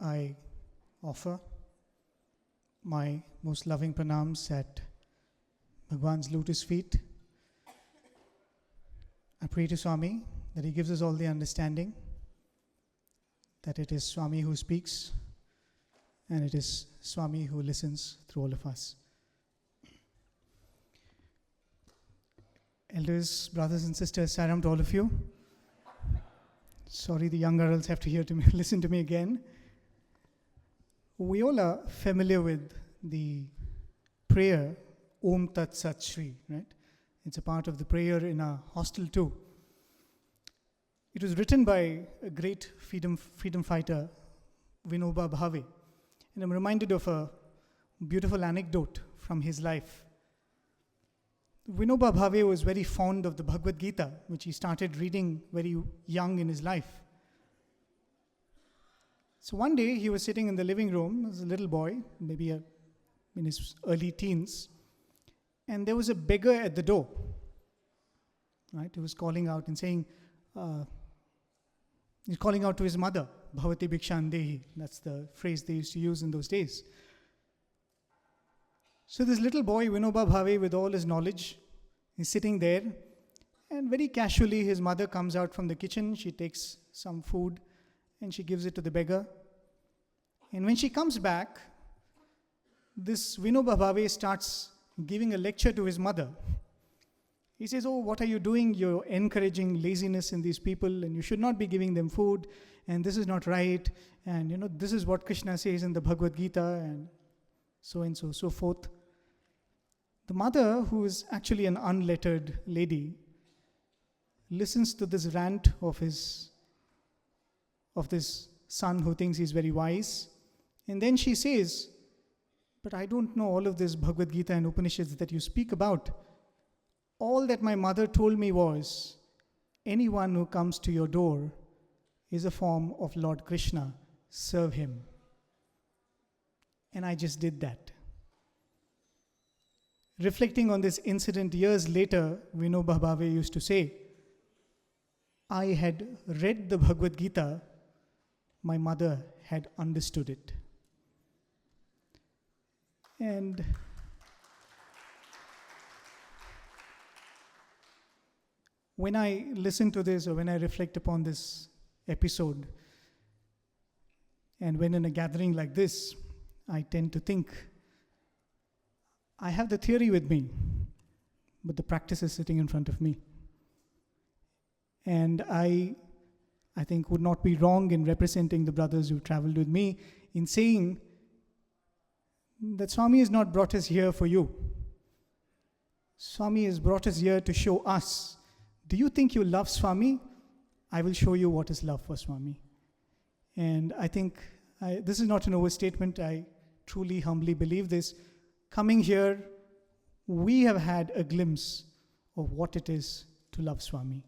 I offer my most loving pranams at Bhagwan's lotus feet. I pray to Swami that he gives us all the understanding that it is Swami who speaks and it is Swami who listens through all of us. Elders, brothers and sisters, salam to all of you. Sorry, the young girls have to listen to me again. We all are familiar with the prayer, Om Tat Sat Shri, right? It's a part of the prayer in our hostel too. It was written by a great freedom fighter, Vinoba Bhave. And I'm reminded of a beautiful anecdote from his life. Vinoba Bhave was very fond of the Bhagavad Gita, which he started reading very young in his life. So one day he was sitting in the living room as a little boy, maybe in his early teens, and there was a beggar at the door. Right? He was calling out and saying, he's calling out to his mother, Bhavati Bhikshan Dehi. That's the phrase they used to use in those days. So this little boy, Vinoba Bhave, with all his knowledge, is sitting there, and very casually his mother comes out from the kitchen. She takes some food and she gives it to the beggar. And when she comes back, this Vinoba Bhave starts giving a lecture to his mother. He says, "Oh, what are you doing? You're encouraging laziness in these people, and you should not be giving them food, and this is not right, and this is what Krishna says in the Bhagavad Gita," and so forth. The mother, who is actually an unlettered lady, listens to this rant of this son who thinks he's very wise, and then she says, "But I don't know all of this Bhagavad Gita and Upanishads that you speak about. All that my mother told me was, anyone who comes to your door is a form of Lord Krishna. Serve him." And I just did that. Reflecting on this incident years later, Vinoba Bhave used to say, "I had read the Bhagavad Gita, my mother had understood it." And when I listen to this, or when I reflect upon this episode, and when in a gathering like this, I tend to think, I have the theory with me, but the practice is sitting in front of me. And I think would not be wrong in representing the brothers who traveled with me in saying that Swami has not brought us here for you. Swami has brought us here to show us, do you think you love Swami? I will show you what is love for Swami. And I think this is not an overstatement. I truly, humbly believe this. Coming here, we have had a glimpse of what it is to love Swami.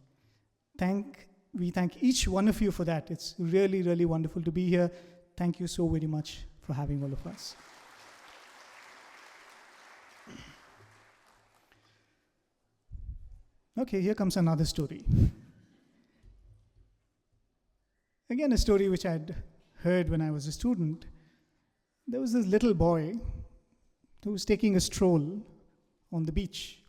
We thank each one of you for that. It's really, really wonderful to be here. Thank you so very much for having all of us. Okay, here comes another story. Again, a story which I'd heard when I was a student. There was this little boy who was taking a stroll on the beach,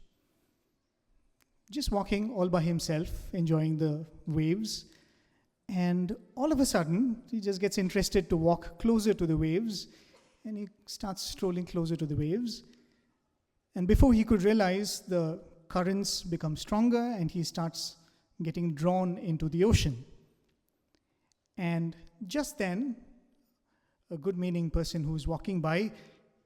just walking all by himself, enjoying the waves. And all of a sudden, he just gets interested to walk closer to the waves, and he starts strolling closer to the waves. And before he could realize, the currents become stronger, and he starts getting drawn into the ocean. And just then, a good-meaning person who's walking by,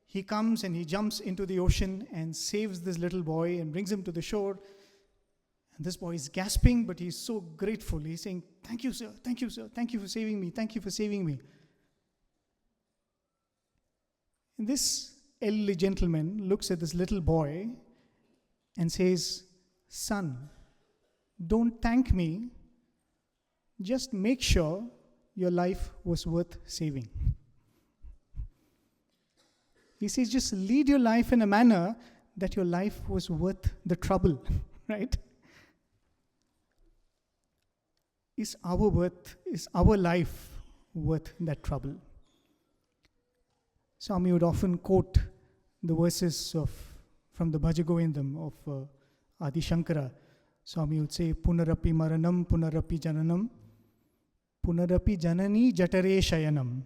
he comes and he jumps into the ocean and saves this little boy and brings him to the shore. And this boy is gasping, but he's so grateful. He's saying, "Thank you, sir. Thank you, sir. Thank you for saving me. Thank you for saving me." And this elderly gentleman looks at this little boy and says, "Son, don't thank me. Just make sure your life was worth saving." He says, just lead your life in a manner that your life was worth the trouble, right? Is our life worth that trouble? Swami would often quote the verses from the Bhajagovindam of Adi Shankara. Swami would say, Punarapi maranam, punarapi jananam, punarapi janani jatare shayanam.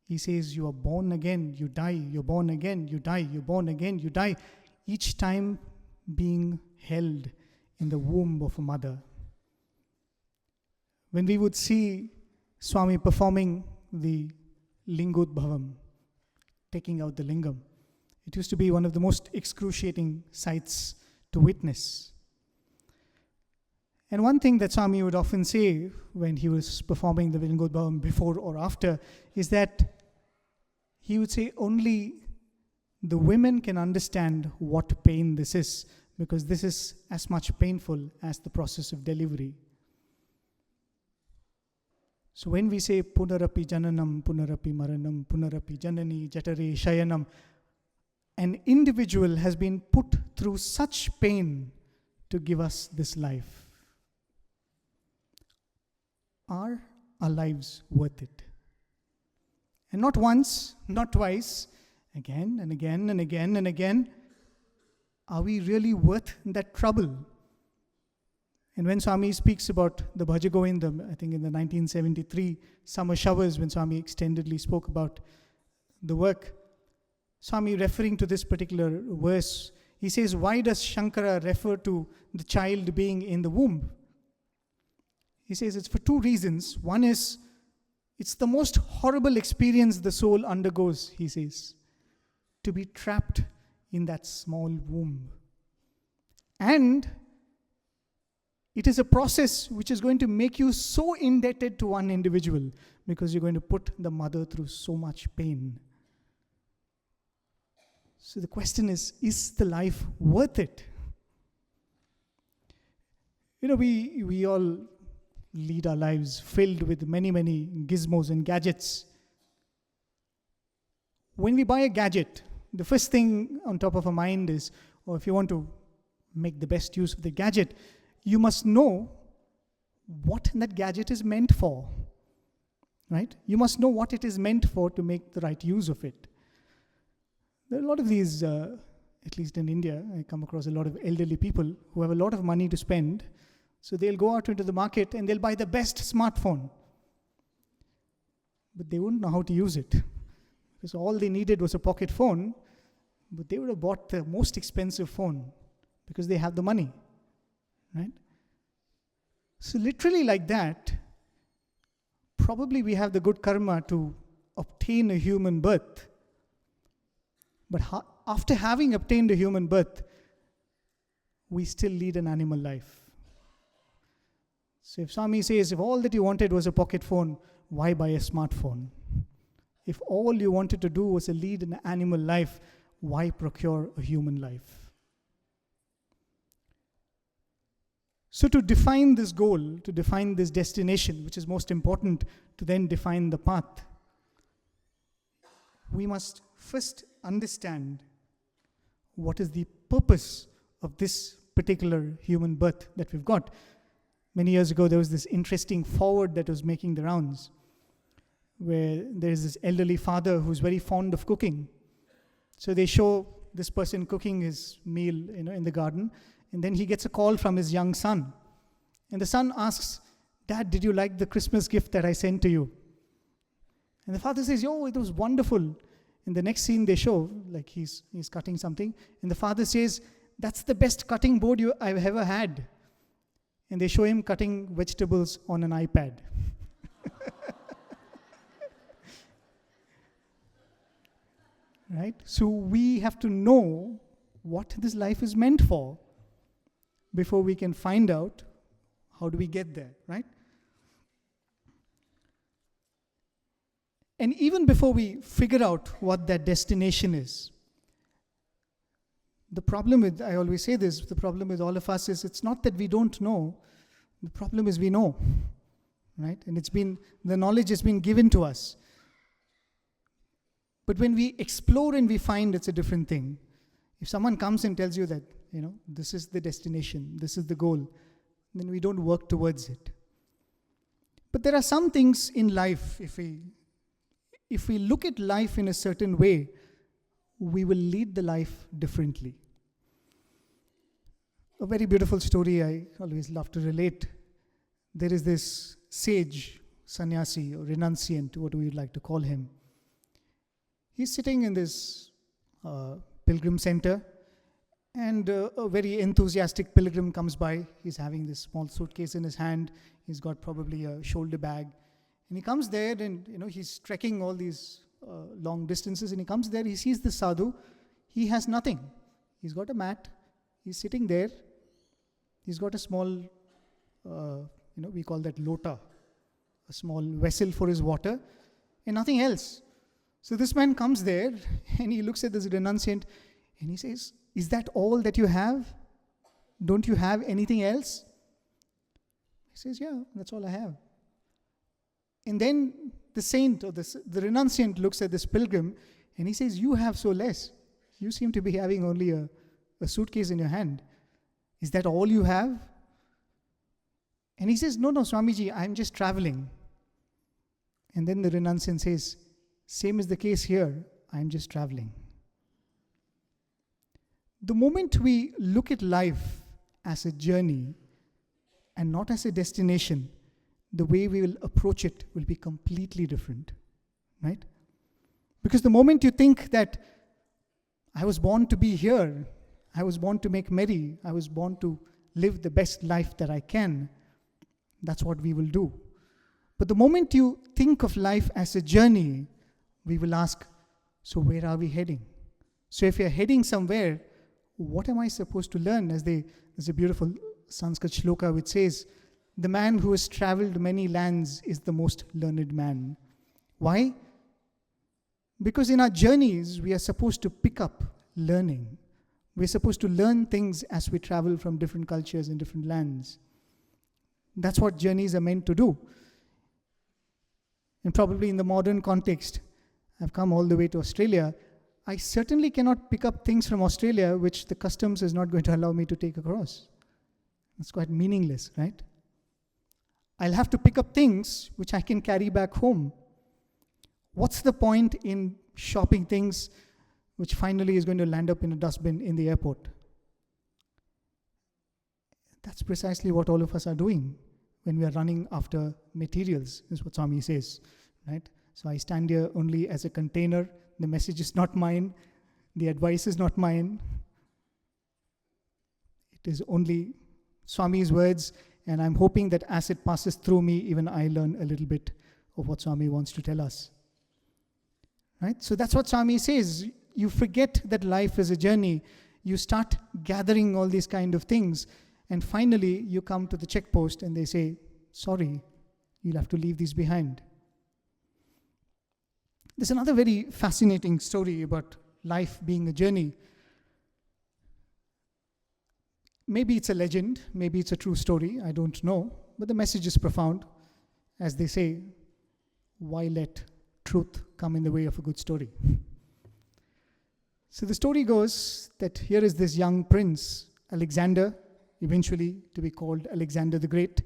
He says, you are born again, you die, you're born again, you die, you're born again, you die. Each time being held in the womb of a mother. When we would see Swami performing the Lingudbhavam, taking out the lingam, it used to be one of the most excruciating sights to witness. And one thing that Swami would often say when he was performing the Lingudbhavam before or after is that he would say only the women can understand what pain this is, because this is as much painful as the process of delivery. So when we say Punarapi jananam, punarapi maranam, punarapi janani jatare shayanam, an individual has been put through such pain to give us this life. Are our lives worth it? And not once, not twice, again and again and again and again. Are we really worth that trouble? And when Swami speaks about the Bhajagovindam, I think in the 1973 summer showers, when Swami extendedly spoke about the work, Swami referring to this particular verse, he says, why does Shankara refer to the child being in the womb? He says it's for two reasons. One is, it's the most horrible experience the soul undergoes, he says, to be trapped in that small womb. And it is a process which is going to make you so indebted to one individual, because you're going to put the mother through so much pain. So the question is the life worth it? You know, we all lead our lives filled with many, many gizmos and gadgets. When we buy a gadget, the first thing on top of our mind is, or if you want to make the best use of the gadget, you must know what that gadget is meant for, right? You must know what it is meant for to make the right use of it. There are a lot of these, at least in India, I come across a lot of elderly people who have a lot of money to spend. So they'll go out into the market and they'll buy the best smartphone. But they wouldn't know how to use it. Because all they needed was a pocket phone, but they would have bought the most expensive phone because they have the money, right? So literally like that, probably we have the good karma to obtain a human birth. But after having obtained a human birth, we still lead an animal life. So if Swami says, if all that you wanted was a pocket phone, why buy a smartphone? If all you wanted to do was to lead an animal life, why procure a human life? So to define this goal, to define this destination, which is most important, to then define the path, we must first understand what is the purpose of this particular human birth that we've got. Many years ago, there was this interesting forward that was making the rounds, where there is this elderly father who's very fond of cooking. So they show this person cooking his meal, in the garden, and then he gets a call from his young son. And the son asks, "Dad, did you like the Christmas gift that I sent to you?" And the father says, "Oh, it was wonderful." In the next scene they show, like he's cutting something, and the father says, "That's the best cutting board I've ever had." And they show him cutting vegetables on an iPad. Right? So we have to know what this life is meant for before we can find out how do we get there, right? And even before we figure out what that destination is, the problem with, I always say this, the problem with all of us is it's not that we don't know, the problem is we know, right? And the knowledge has been given to us. But when we explore and we find, it's a different thing. If someone comes and tells you that, this is the destination, this is the goal, then we don't work towards it. But there are some things in life, if we look at life in a certain way, we will lead the life differently. A very beautiful story I always love to relate. There is this sage, sannyasi or renunciant, what we would like to call him. He's sitting in this pilgrim center, and a very enthusiastic pilgrim comes by. He's having this small suitcase in his hand. He's got probably a shoulder bag. And he comes there and, he's trekking all these long distances. And he comes there, he sees the sadhu. He has nothing. He's got a mat. He's sitting there. He's got a small, we call that lota, a small vessel for his water, and nothing else. So this man comes there and he looks at this renunciant and he says, "Is that all that you have? Don't you have anything else?" He says, "Yeah, that's all I have." And then the saint or the renunciant looks at this pilgrim and he says, "You have so less. You seem to be having only a suitcase in your hand. Is that all you have?" And he says, "No, Swamiji, I'm just traveling." And then the renunciant says, "Same is the case here. I'm just traveling." The moment we look at life as a journey and not as a destination, the way we will approach it will be completely different, right? Because the moment you think that I was born to be here, I was born to make merry, I was born to live the best life that I can, that's what we will do. But the moment you think of life as a journey, we will ask, so where are we heading? So if you're heading somewhere, what am I supposed to learn? There's a beautiful Sanskrit shloka which says, "The man who has traveled many lands is the most learned man." Why? Because in our journeys, we are supposed to pick up learning. We're supposed to learn things as we travel from different cultures and different lands. That's what journeys are meant to do. And probably in the modern context, I've come all the way to Australia. I certainly cannot pick up things from Australia which the customs is not going to allow me to take across. That's quite meaningless, right? I'll have to pick up things which I can carry back home. What's the point in shopping things which finally is going to land up in a dustbin in the airport? That's precisely what all of us are doing when we are running after materials, is what Swami says, right? So I stand here only as a container. The message is not mine. The advice is not mine. It is only Swami's words, and I'm hoping that as it passes through me, even I learn a little bit of what Swami wants to tell us. Right? So that's what Swami says. You forget that life is a journey. You start gathering all these kind of things, and finally you come to the checkpost and they say, "Sorry, you'll have to leave these behind." There's another very fascinating story about life being a journey. Maybe it's a legend, maybe it's a true story, I don't know, but the message is profound. As they say, why let truth come in the way of a good story? So the story goes that here is this young prince, Alexander, eventually to be called Alexander the Great,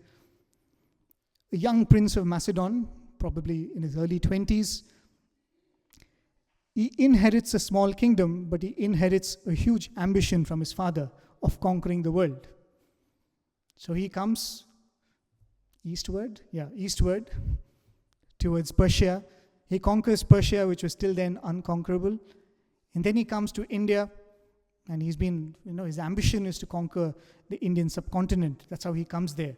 a young prince of Macedon, probably in his early 20s. He inherits a small kingdom, but he inherits a huge ambition from his father of conquering the world. So he comes eastward towards Persia. He conquers Persia, which was still then unconquerable. And then he comes to India, and he's been, his ambition is to conquer the Indian subcontinent. That's how he comes there.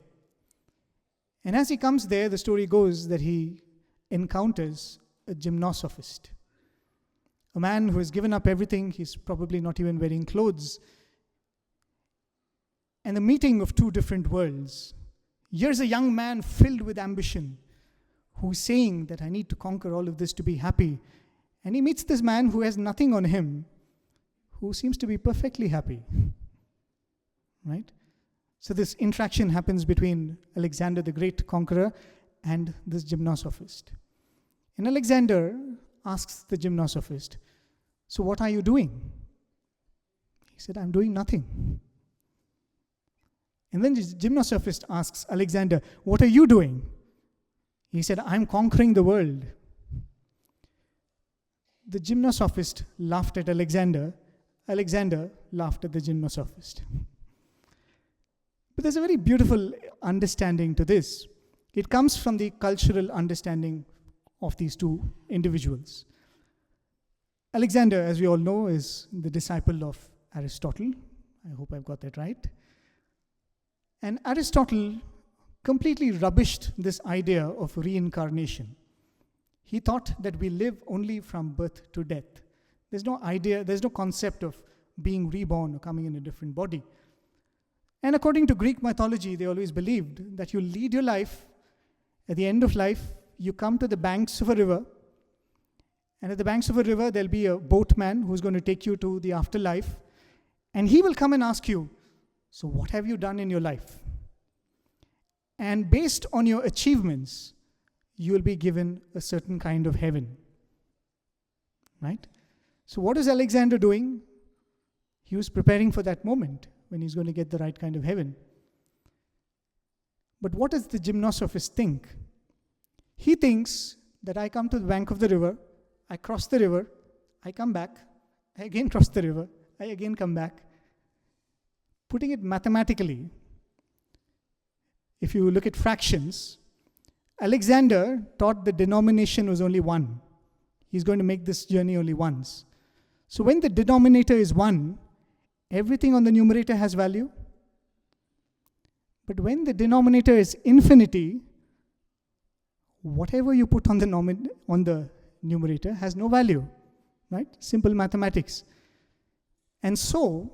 And as he comes there, the story goes that he encounters a gymnosophist, a man who has given up everything. He's probably not even wearing clothes. And the meeting of two different worlds. Here's a young man filled with ambition who's saying that I need to conquer all of this to be happy. And he meets this man who has nothing on him, who seems to be perfectly happy. Right? So this interaction happens between Alexander the Great Conqueror and this gymnosophist. And Alexander asks the gymnosophist, "So what are you doing?" He said, "I'm doing nothing." And then the gymnosophist asks Alexander, "What are you doing?" He said, "I'm conquering the world." The gymnosophist laughed at Alexander. Alexander laughed at the gymnosophist. But there's a very beautiful understanding to this. It comes from the cultural understanding of these two individuals. Alexander, as we all know, is the disciple of Aristotle. I hope I've got that right. And Aristotle completely rubbished this idea of reincarnation. He thought that we live only from birth to death. There's no idea, there's no concept of being reborn or coming in a different body. And according to Greek mythology, they always believed that you lead your life. At the end of life, you come to the banks of a river. And at the banks of a river, there'll be a boatman who's going to take you to the afterlife. And he will come and ask you, so what have you done in your life? And based on your achievements, you will be given a certain kind of heaven. Right? So what is Alexander doing? He was preparing for that moment when he's going to get the right kind of heaven. But what does the gymnosophist think? He thinks that I come to the bank of the river, I cross the river, I come back, I again cross the river, I again come back. Putting it mathematically, if you look at fractions, Alexander thought the denomination was only 1. He's going to make this journey only once. So when the denominator is 1, everything on the numerator has value. But when the denominator is infinity, whatever you put on the numerator has no value. Right? Simple mathematics. And so,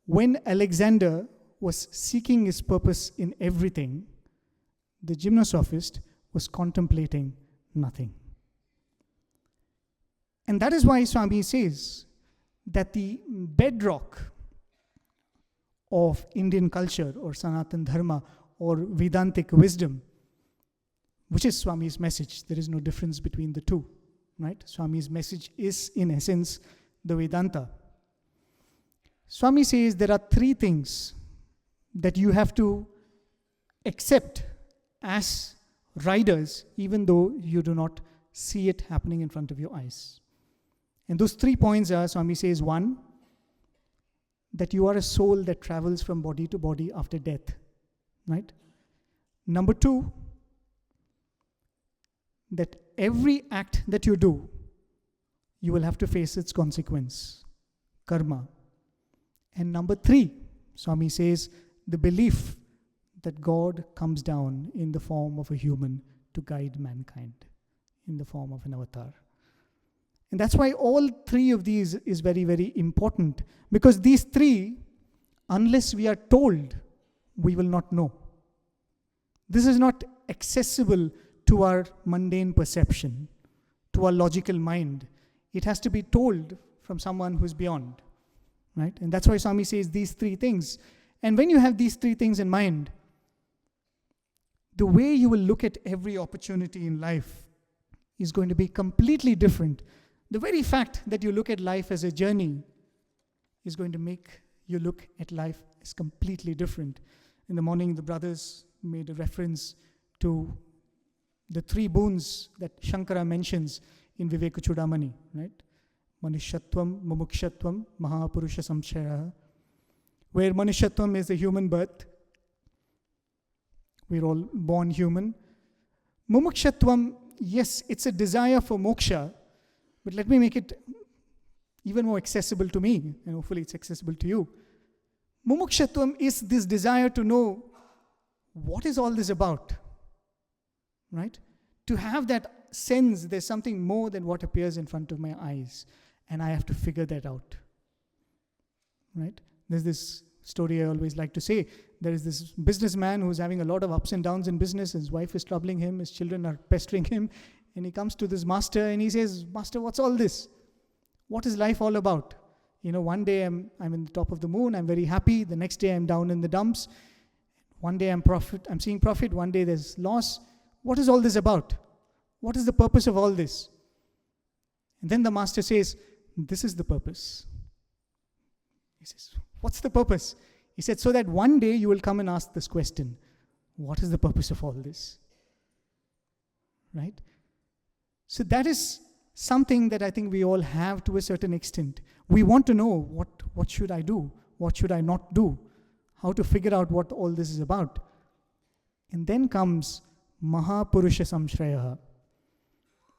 when Alexander was seeking his purpose in everything, the gymnosophist was contemplating nothing. And that is why Swami says that the bedrock of Indian culture or Sanatan Dharma or Vedantic wisdom, which is Swami's message, there is no difference between the two, right? Swami's message is in essence the Vedanta. Swami says there are 3 things that you have to accept as riders, even though you do not see it happening in front of your eyes. And those 3 points are, Swami says, 1, that you are a soul that travels from body to body after death, right? Number 2, that every act that you do, you will have to face its consequence, karma. And number 3, Swami says, the belief that God comes down in the form of a human to guide mankind, in the form of an avatar. And that's why all 3 of these is very, very important. Because these 3, unless we are told, we will not know. This is not accessible to our mundane perception, to our logical mind. It has to be told from someone who's beyond. Right? And that's why Swami says these 3 things. And when you have these 3 things in mind, the way you will look at every opportunity in life is going to be completely different. The very fact that you look at life as a journey is going to make you look at life as completely different. In the morning, the brothers made a reference to the 3 boons that Shankara mentions in Vivekachudamani, right? Manushyatvam, Mumukshatvam, Mahapurusha Samshaya, where Manushyatvam is the human birth. We're all born human. Mumukshatvam, yes, it's a desire for moksha, but let me make it even more accessible to me, and hopefully it's accessible to you. Mumukshatvam is this desire to know what is all this about, right? To have that sense there's something more than what appears in front of my eyes, and I have to figure that out, right? There's this story I always like to say. There is this businessman who's having a lot of ups and downs in business. His wife is troubling him, his children are pestering him, and he comes to this master and he says, "Master, what's all this? What is life all about? One day I'm in the top of the moon, I'm very happy. The next day I'm down in the dumps. One day I'm seeing profit, one day there's loss. What is all this about? What is the purpose of all this?" And then the master says, "This is the purpose." He says, "What's the purpose?" He said, "So that one day you will come and ask this question, what is the purpose of all this?" Right? So that is something that I think we all have to a certain extent. We want to know what should I do? What should I not do? How to figure out what all this is about. And then comes Mahapurusha Samshrayaha,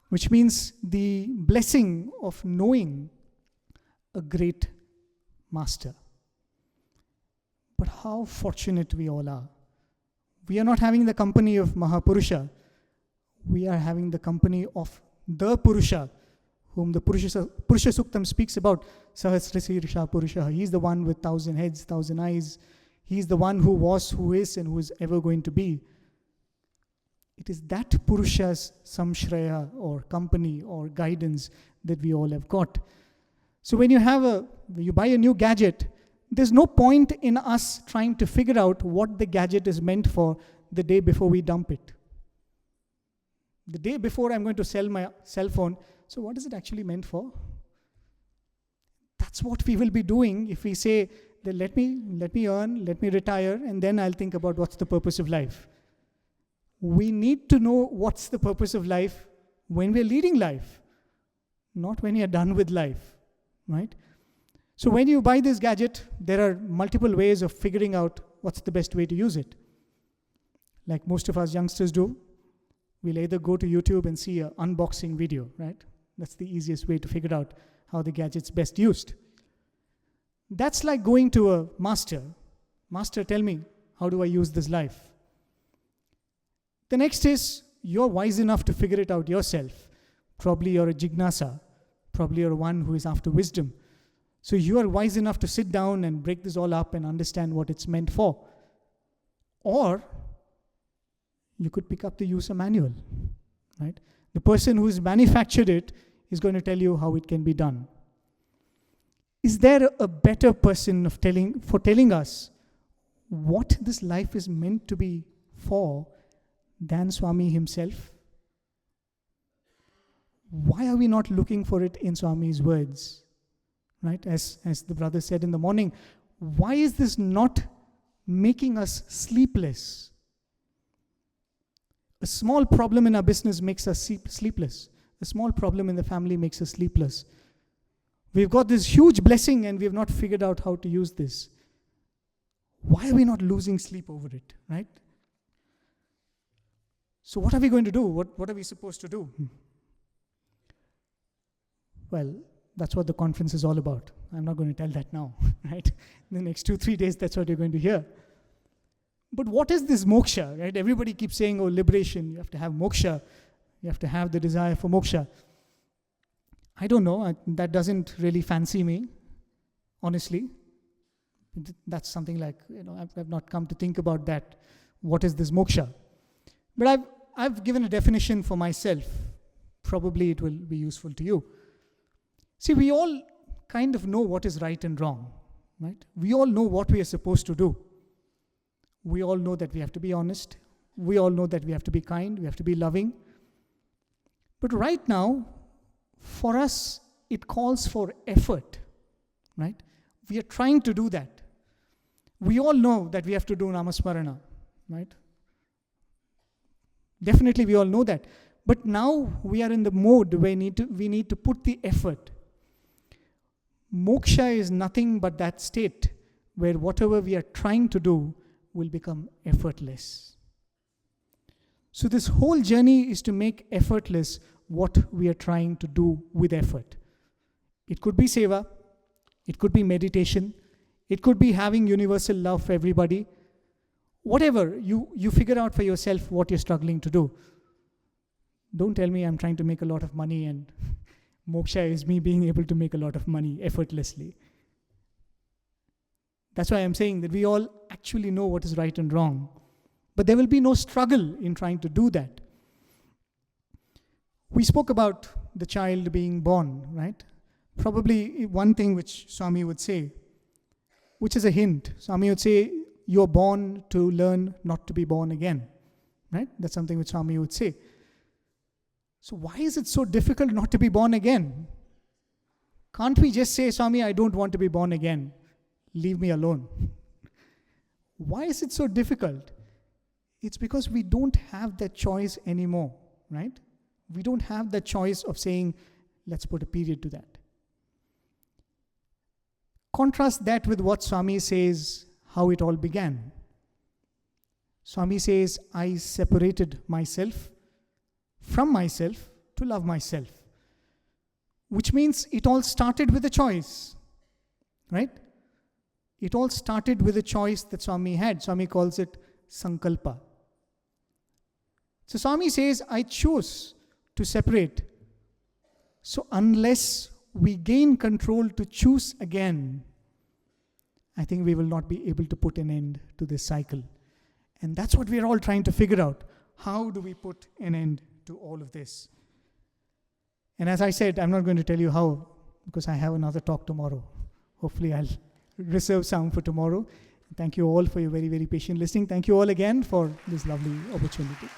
which means the blessing of knowing a great master. But how fortunate we all are. We are not having the company of Mahapurusha. We are having the company of the Purusha, whom the Purusha Suktam speaks about. Sahasrasirsha Purusha. He is the one with 1,000 heads, 1,000 eyes. He is the one who was, who is, and who is ever going to be. It is that Purusha's samshraya or company or guidance that we all have got. So when you buy a new gadget, there's no point in us trying to figure out what the gadget is meant for the day before we dump it. The day before I'm going to sell my cell phone, so what is it actually meant for? That's what we will be doing if we say, that let me earn, let me retire, and then I'll think about what's the purpose of life. We need to know what's the purpose of life when we're leading life, not when you're done with life, right? So when you buy this gadget, there are multiple ways of figuring out what's the best way to use it. Like most of us youngsters do, we'll either go to YouTube and see an unboxing video, right? That's the easiest way to figure out how the gadget's best used. That's like going to a master. Master, tell me, how do I use this life? The next is, you're wise enough to figure it out yourself. Probably you're a jignasa. Probably you're one who is after wisdom. So you are wise enough to sit down and break this all up and understand what it's meant for. Or you could pick up the user manual, right? The person who's manufactured it is going to tell you how it can be done. Is there a better person for telling us what this life is meant to be for than Swami himself? Why are we not looking for it in Swami's words? Right? As the brother said in the morning, why is this not making us sleepless? A small problem in our business makes us sleepless. A small problem in the family makes us sleepless. We've got this huge blessing and we have not figured out how to use this. Why are we not losing sleep over it, right? So what are we going to do? What are we supposed to do? Well, that's what the conference is all about. I'm not going to tell that now, right? In the next 2-3 days, that's what you're going to hear. But what is this moksha, right? Everybody keeps saying, oh, liberation, you have to have moksha. You have to have the desire for moksha. I don't know. That doesn't really fancy me, honestly. That's something like, I've not come to think about that. What is this moksha? But I've given a definition for myself. Probably it will be useful to you. See, we all kind of know what is right and wrong, right? We all know what we are supposed to do. We all know that we have to be honest. We all know that we have to be kind. We have to be loving. But right now, for us, it calls for effort, right? We are trying to do that. We all know that we have to do Namasmarana, right? Definitely we all know that. But now we are in the mode where we need to put the effort. Moksha is nothing but that state where whatever we are trying to do will become effortless. So this whole journey is to make effortless what we are trying to do with effort. It could be seva, it could be meditation, it could be having universal love for everybody. Whatever, you figure out for yourself what you're struggling to do. Don't tell me I'm trying to make a lot of money and moksha is me being able to make a lot of money effortlessly. That's why I'm saying that we all actually know what is right and wrong. But there will be no struggle in trying to do that. We spoke about the child being born, right? Probably one thing which Swami would say, which is a hint. Swami would say, you're born to learn not to be born again, right? That's something which Swami would say. So why is it so difficult not to be born again? Can't we just say, Swami, I don't want to be born again. Leave me alone. Why is it so difficult? It's because we don't have that choice anymore, right? We don't have that choice of saying, let's put a period to that. Contrast that with what Swami says, how it all began. Swami says, I separated myself from myself to love myself. Which means it all started with a choice, right? It all started with a choice that Swami had. Swami calls it sankalpa. So Swami says, I chose to separate. So unless we gain control to choose again, I think we will not be able to put an end to this cycle. And that's what we're all trying to figure out. How do we put an end to all of this? And as I said, I'm not going to tell you how, because I have another talk tomorrow. Hopefully I'll reserve some for tomorrow. Thank you all for your very, very patient listening. Thank you all again for this lovely opportunity.